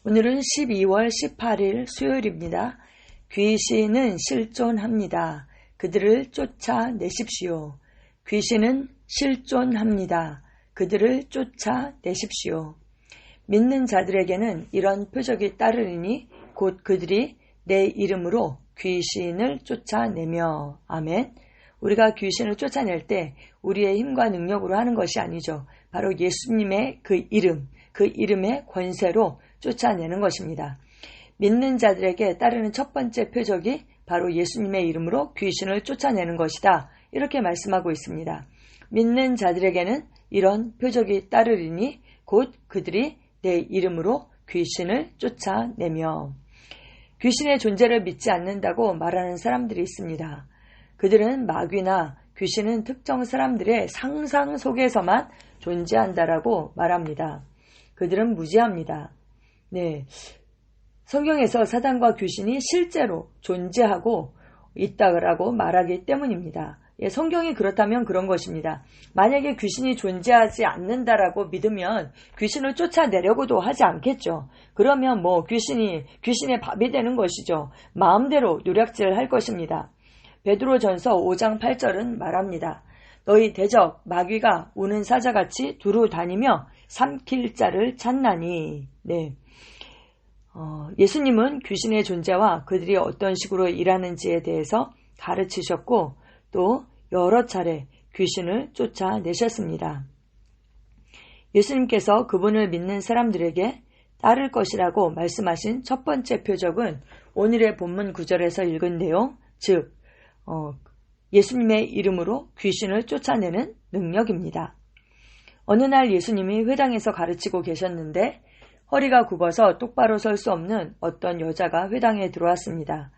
오늘은 12월 18일 수요일입니다. 귀신은 실존합니다. 그들을 쫓아내십시오. 귀신은 실존합니다. 그들을 쫓아내십시오. 믿는 자들에게는 이런 표적이 따르리니 곧 그들이 내 이름으로 귀신을 쫓아내며. 아멘. 우리가 귀신을 쫓아낼 때 우리의 힘과 능력으로 하는 것이 아니죠. 바로 예수님의 그 이름, 그 이름의 권세로 쫓아내는 것입니다. 믿는 자들에게 따르는 첫 번째 표적이 바로 예수님의 이름으로 귀신을 쫓아내는 것이다. 이렇게 말씀하고 있습니다. 믿는 자들에게는 이런 표적이 따르리니 곧 그들이 내 이름으로 귀신을 쫓아내며. 귀신의 존재를 믿지 않는다고 말하는 사람들이 있습니다. 그들은 마귀나 귀신은 특정 사람들의 상상 속에서만 존재한다라고 말합니다. 그들은 무지합니다. 네, 성경에서 사단과 귀신이 실제로 존재하고 있다고 말하기 때문입니다. 성경이 그렇다면 그런 것입니다. 만약에 귀신이 존재하지 않는다라고 믿으면 귀신을 쫓아내려고도 하지 않겠죠. 그러면 귀신의 밥이 되는 것이죠. 마음대로 노략질을 할 것입니다. 베드로전서 5장 8절은 말합니다. 너희 대적 마귀가 우는 사자같이 두루 다니며 삼킬 자를 찾나니. 네. 예수님은 귀신의 존재와 그들이 어떤 식으로 일하는지에 대해서 가르치셨고 또 여러 차례 귀신을 쫓아내셨습니다. 예수님께서 그분을 믿는 사람들에게 따를 것이라고 말씀하신 첫 번째 표적은 오늘의 본문 구절에서 읽은 내용, 즉 예수님의 이름으로 귀신을 쫓아내는 능력입니다. 어느 날 예수님이 회당에서 가르치고 계셨는데 허리가 굽어서 똑바로 설 수 없는 어떤 여자가 회당에 들어왔습니다.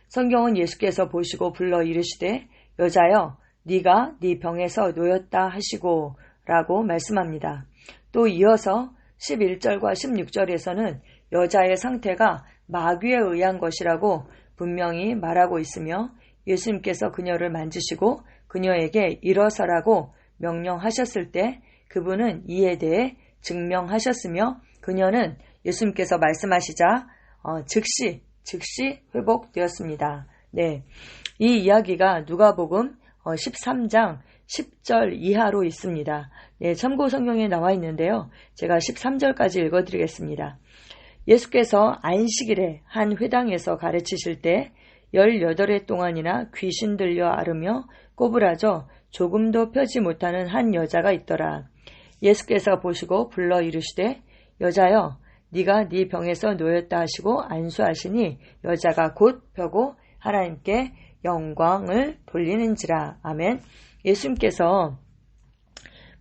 성경은 예수께서 보시고 불러 이르시되 여자여 네가 네 병에서 놓였다 하시고 라고 말씀합니다. 또 이어서 11절과 16절에서는 여자의 상태가 마귀에 의한 것이라고 분명히 말하고 있으며 예수님께서 그녀를 만지시고 그녀에게 일어서라고 명령하셨을 때 그분은 이에 대해 증명하셨으며 그녀는 예수님께서 말씀하시자 즉시 회복되었습니다. 네, 이 이야기가 누가복음 13장 10절 이하로 있습니다. 네, 참고 성경에 나와 있는데요. 제가 13절까지 읽어드리겠습니다. 예수께서 안식일에 한 회당에서 가르치실 때 18해 동안이나 귀신 들려 앓으며 꼬부라져 조금도 펴지 못하는 한 여자가 있더라. 예수께서 보시고 불러 이르시되 여자여 네가 네 병에서 놓였다 하시고 안수하시니 여자가 곧 펴고 하나님께 영광을 돌리는지라. 아멘. 예수님께서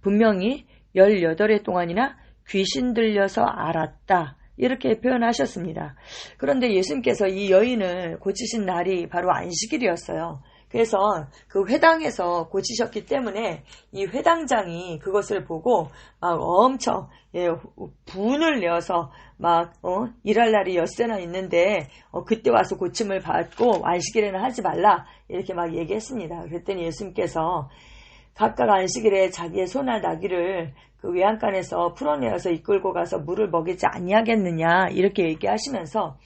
분명히 18해 동안이나 귀신 들려서 앓았다 이렇게 표현하셨습니다. 그런데 예수님께서 이 여인을 고치신 날이 바로 안식일이었어요. 그래서 그 회당에서 고치셨기 때문에 이 회당장이 그것을 보고 막 엄청 분을 내어서 일할 날이 엿새나 있는데 그때 와서 고침을 받고 안식일에는 하지 말라 이렇게 막 얘기했습니다. 그랬더니 예수님께서 각각 안식일에 자기의 소나 나귀를 그 외양간에서 풀어내어서 이끌고 가서 물을 먹이지 아니하겠느냐 이렇게 얘기하시면서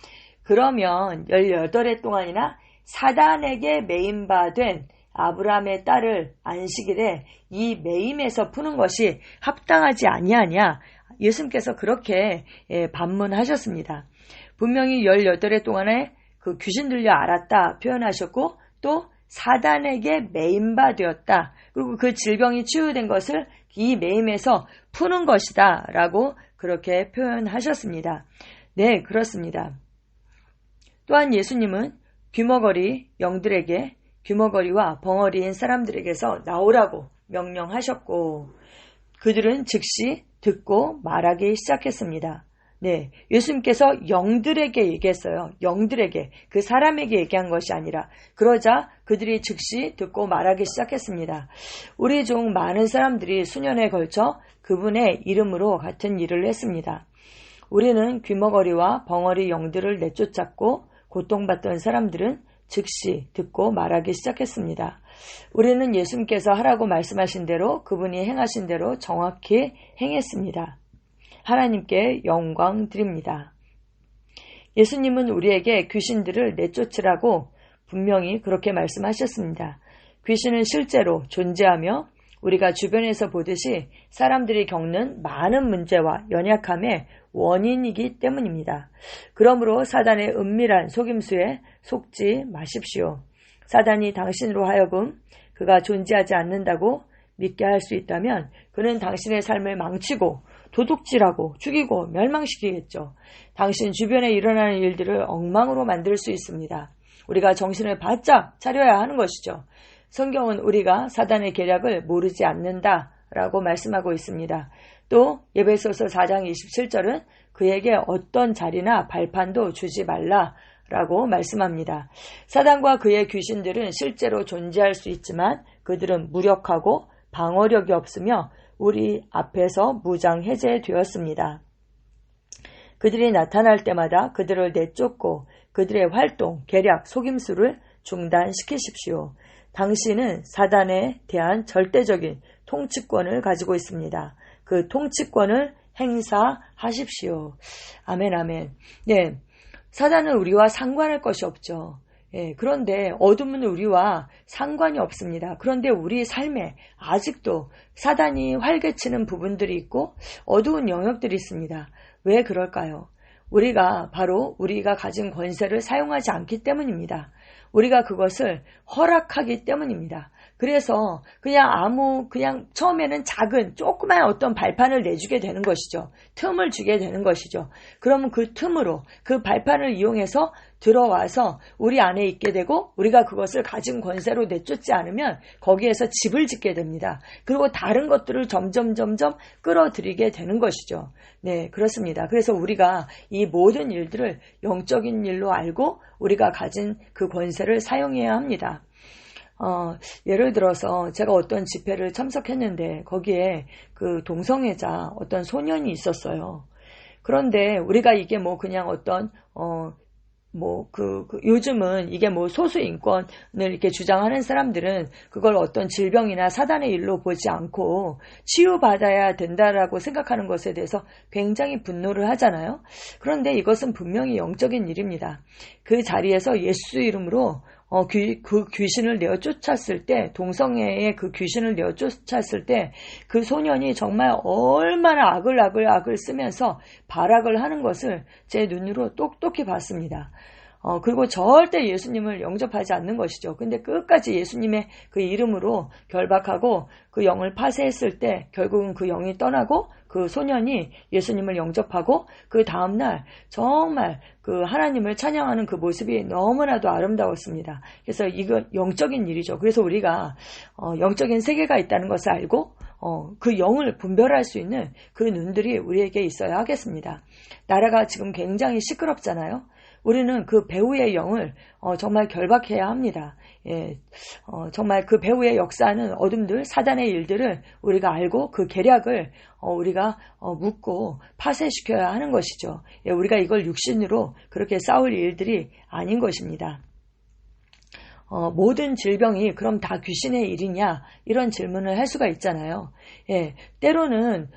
그러면 18해 동안이나 사단에게 매임받은 아브라함의 딸을 안식일에 이 매임에서 푸는 것이 합당하지 아니하냐 예수님께서 그렇게 반문하셨습니다. 분명히 18해 동안에 그 귀신 들려 앓았다 표현하셨고 또 사단에게 매임받았다. 그리고 그 질병이 치유된 것을 이 매임에서 푸는 것이다 라고 그렇게 표현하셨습니다. 네, 그렇습니다. 또한 예수님은 귀머거리 영들에게 귀머거리와 벙어리인 사람들에게서 나오라고 명령하셨고 그들은 즉시 듣고 말하기 시작했습니다. 네, 예수님께서 영들에게 얘기했어요. 영들에게, 그 사람에게 얘기한 것이 아니라 그러자 그들이 즉시 듣고 말하기 시작했습니다. 우리 중 많은 사람들이 수년에 걸쳐 그분의 이름으로 같은 일을 했습니다. 우리는 귀머거리와 벙어리 영들을 내쫓았고 고통받던 사람들은 즉시 듣고 말하기 시작했습니다. 우리는 예수님께서 하라고 말씀하신 대로 그분이 행하신 대로 정확히 행했습니다. 하나님께 영광 드립니다. 예수님은 우리에게 귀신들을 내쫓으라고 분명히 그렇게 말씀하셨습니다. 귀신은 실제로 존재하며 우리가 주변에서 보듯이 사람들이 겪는 많은 문제와 연약함의 원인이기 때문입니다. 그러므로 사단의 은밀한 속임수에 속지 마십시오. 사단이 당신으로 하여금 그가 존재하지 않는다고 믿게 할 수 있다면 그는 당신의 삶을 망치고 도둑질하고 죽이고 멸망시키겠죠. 당신 주변에 일어나는 일들을 엉망으로 만들 수 있습니다. 우리가 정신을 바짝 차려야 하는 것이죠. 성경은 우리가 사단의 계략을 모르지 않는다라고 말씀하고 있습니다. 또 에베소서 4장 27절은 그에게 어떤 자리나 발판도 주지 말라라고 말씀합니다. 사단과 그의 귀신들은 실제로 존재할 수 있지만 그들은 무력하고 방어력이 없으며 우리 앞에서 무장해제되었습니다. 그들이 나타날 때마다 그들을 내쫓고 그들의 활동, 계략, 속임수를 중단시키십시오. 당신은 사단에 대한 절대적인 통치권을 가지고 있습니다. 그 통치권을 행사하십시오. 아멘, 아멘. 네, 사단은 우리와 상관할 것이 없죠. 그런데 어둠은 우리와 상관이 없습니다. 그런데 우리 삶에 아직도 사단이 활개치는 부분들이 있고 어두운 영역들이 있습니다. 왜 그럴까요? 우리가 가진 권세를 사용하지 않기 때문입니다. 우리가 그것을 허락하기 때문입니다. 그래서 그냥 처음에는 작은 조그만 어떤 발판을 내주게 되는 것이죠. 틈을 주게 되는 것이죠. 그러면 그 틈으로 그 발판을 이용해서 들어와서 우리 안에 있게 되고 우리가 그것을 가진 권세로 내쫓지 않으면 거기에서 집을 짓게 됩니다. 그리고 다른 것들을 점점 끌어들이게 되는 것이죠. 네, 그렇습니다. 그래서 우리가 이 모든 일들을 영적인 일로 알고 우리가 가진 그 권세를 사용해야 합니다. 예를 들어서 제가 어떤 집회를 참석했는데 거기에 그 동성애자 어떤 소년이 있었어요. 그런데 우리가 이게 그냥 어떤 요즘은 이게 소수 인권을 이렇게 주장하는 사람들은 그걸 어떤 질병이나 사단의 일로 보지 않고 치유받아야 된다라고 생각하는 것에 대해서 굉장히 분노를 하잖아요. 그런데 이것은 분명히 영적인 일입니다. 그 자리에서 예수 이름으로 그 귀신을 내어 쫓았을 때, 동성애의 그 귀신을 내어 쫓았을 때, 그 소년이 정말 얼마나 악을 쓰면서 발악을 하는 것을 제 눈으로 똑똑히 봤습니다. 그리고 절대 예수님을 영접하지 않는 것이죠. 근데 끝까지 예수님의 그 이름으로 결박하고 그 영을 파쇄했을 때 결국은 그 영이 떠나고 그 소년이 예수님을 영접하고 그 다음날 정말 그 하나님을 찬양하는 그 모습이 너무나도 아름다웠습니다. 그래서 이건 영적인 일이죠. 그래서 우리가 영적인 세계가 있다는 것을 알고 그 영을 분별할 수 있는 그 눈들이 우리에게 있어야 하겠습니다. 나라가 지금 굉장히 시끄럽잖아요. 우리는 그 배후의 영을 정말 결박해야 합니다. 정말 그 배후의 역사하는 어둠들, 사단의 일들을 우리가 알고 그 계략을 우리가 묻고 파쇄시켜야 하는 것이죠. 우리가 이걸 육신으로 그렇게 싸울 일들이 아닌 것입니다. 모든 질병이 그럼 다 귀신의 일이냐? 이런 질문을 할 수가 있잖아요. 때로는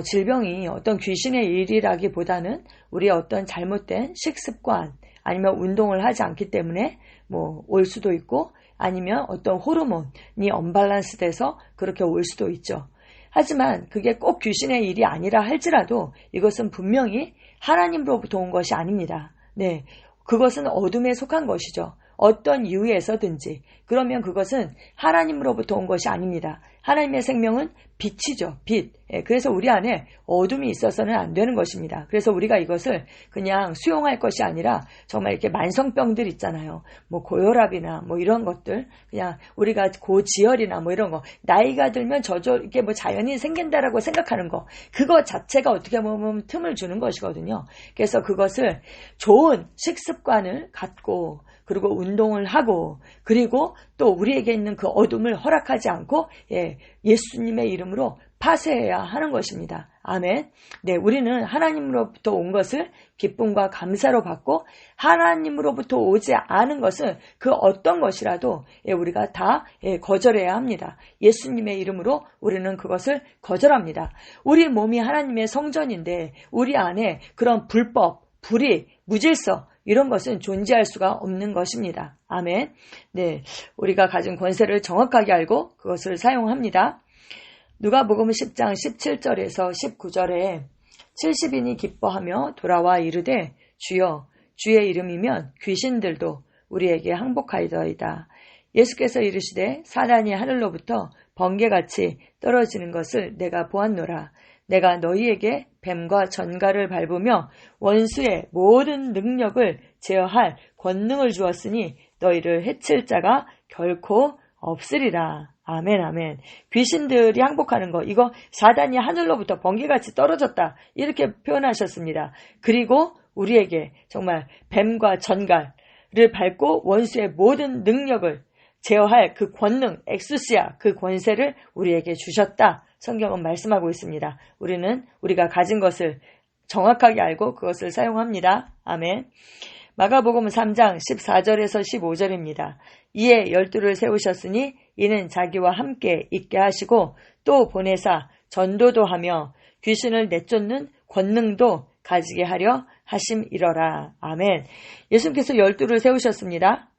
질병이 어떤 귀신의 일이라기보다는 우리의 어떤 잘못된 식습관 아니면 운동을 하지 않기 때문에 올 수도 있고 아니면 어떤 호르몬이 언밸런스 돼서 그렇게 올 수도 있죠. 하지만 그게 꼭 귀신의 일이 아니라 할지라도 이것은 분명히 하나님으로부터 온 것이 아닙니다. 네, 그것은 어둠에 속한 것이죠. 어떤 이유에서든지 그러면 그것은 하나님으로부터 온 것이 아닙니다. 하나님의 생명은 빛이죠. 빛. 그래서 우리 안에 어둠이 있어서는 안 되는 것입니다. 그래서 우리가 이것을 그냥 수용할 것이 아니라 정말 이렇게 만성병들 있잖아요. 고혈압이나 이런 것들, 그냥 우리가 고지혈이나 이런 거, 나이가 들면 이게 자연히 생긴다라고 생각하는 거, 그거 자체가 어떻게 보면 틈을 주는 것이거든요. 그래서 그것을 좋은 식습관을 갖고 그리고 운동을 하고 그리고 또 우리에게 있는 그 어둠을 허락하지 않고 예수님의 이름으로 파쇄해야 하는 것입니다. 아멘. 네, 우리는 하나님으로부터 온 것을 기쁨과 감사로 받고 하나님으로부터 오지 않은 것은 그 어떤 것이라도 우리가 다 거절해야 합니다. 예수님의 이름으로 우리는 그것을 거절합니다. 우리 몸이 하나님의 성전인데 우리 안에 그런 불법 불의, 무질서 이런 것은 존재할 수가 없는 것입니다. 아멘. 네, 우리가 가진 권세를 정확하게 알고 그것을 사용합니다. 누가복음 10장 17절에서 19절에 70인이 기뻐하며 돌아와 이르되 주여 주의 이름이면 귀신들도 우리에게 항복하이더이다. 예수께서 이르시되 사단이 하늘로부터 번개같이 떨어지는 것을 내가 보았노라. 내가 너희에게 뱀과 전갈을 밟으며 원수의 모든 능력을 제어할 권능을 주었으니 너희를 해칠 자가 결코 없으리라. 아멘, 아멘. 귀신들이 항복하는 거, 이거 사단이 하늘로부터 번개같이 떨어졌다. 이렇게 표현하셨습니다. 그리고 우리에게 정말 뱀과 전갈을 밟고 원수의 모든 능력을 제어할 그 권능, 엑수시아, 그 권세를 우리에게 주셨다. 성경은 말씀하고 있습니다. 우리는 우리가 가진 것을 정확하게 알고 그것을 사용합니다. 아멘. 마가복음 3장 14절에서 15절입니다. 이에 12를 세우셨으니 이는 자기와 함께 있게 하시고 또 보내사 전도도 하며 귀신을 내쫓는 권능도 가지게 하려 하심이러라. 아멘. 예수님께서 12를 세우셨습니다.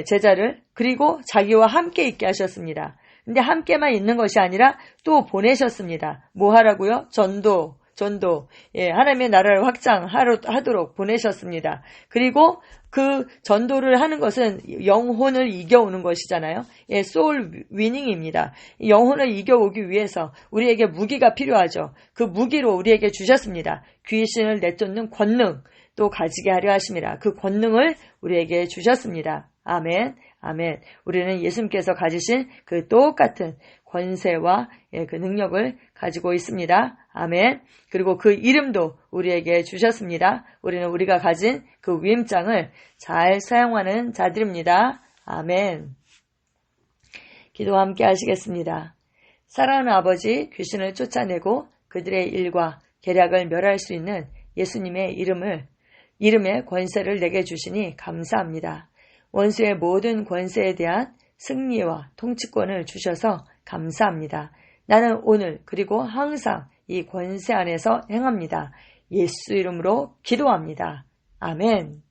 제자를. 그리고 자기와 함께 있게 하셨습니다. 근데 함께만 있는 것이 아니라 또 보내셨습니다. 뭐 하라고요? 전도. 하나님의 나라를 확장하도록 보내셨습니다. 그리고 그 전도를 하는 것은 영혼을 이겨오는 것이잖아요. 소울 위닝입니다. 영혼을 이겨오기 위해서 우리에게 무기가 필요하죠. 그 무기로 우리에게 주셨습니다. 귀신을 내쫓는 권능 또 가지게 하려 하심이라. 그 권능을 우리에게 주셨습니다. 아멘, 아멘. 우리는 예수님께서 가지신 그 똑같은 권세와 그 능력을 가지고 있습니다. 아멘. 그리고 그 이름도 우리에게 주셨습니다. 우리는 우리가 가진 그 위임장을 잘 사용하는 자들입니다. 아멘. 기도 함께 하시겠습니다. 사랑하는 아버지, 귀신을 쫓아내고 그들의 일과 계략을 멸할 수 있는 예수님의 이름의 권세를 내게 주시니 감사합니다. 원수의 모든 권세에 대한 승리와 통치권을 주셔서 감사합니다. 나는 오늘 그리고 항상 이 권세 안에서 행합니다. 예수 이름으로 기도합니다. 아멘.